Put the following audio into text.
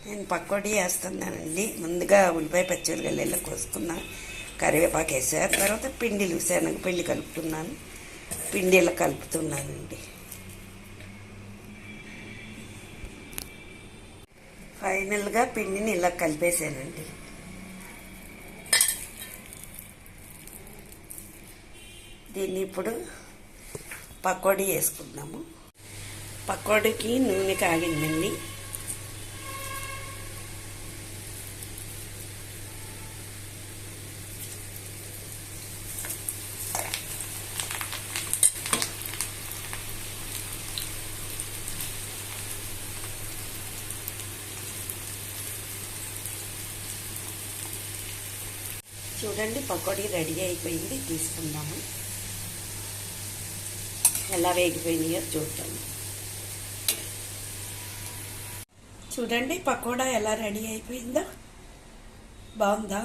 నేను పకోడీ వేస్తున్నానండి. ముందుగా ఉల్లిపాయ పచ్చిమిరపకాయలు కోసుకున్నా, కరివేపాకు వేసా. తర్వాత పిండిలు శనగపిండి కలుపుతున్నాను. పిండి ఇలా కలుపుతున్నానండి. ఫైనల్గా పిండిని ఇలా కలిపేసానండి. దీన్ని ఇప్పుడు పకోడీ వేసుకుందాము. పకోడీకి నూనె కాగిందండి. చూడండి, పకోడీ రెడీ అయిపోయింది. తీసుకుందాము. ఎలా వేగిపోయినాయో చూద్దాం. చూడండి, పకోడా ఎలా రెడీ అయిపోయిందో. బాగుందా?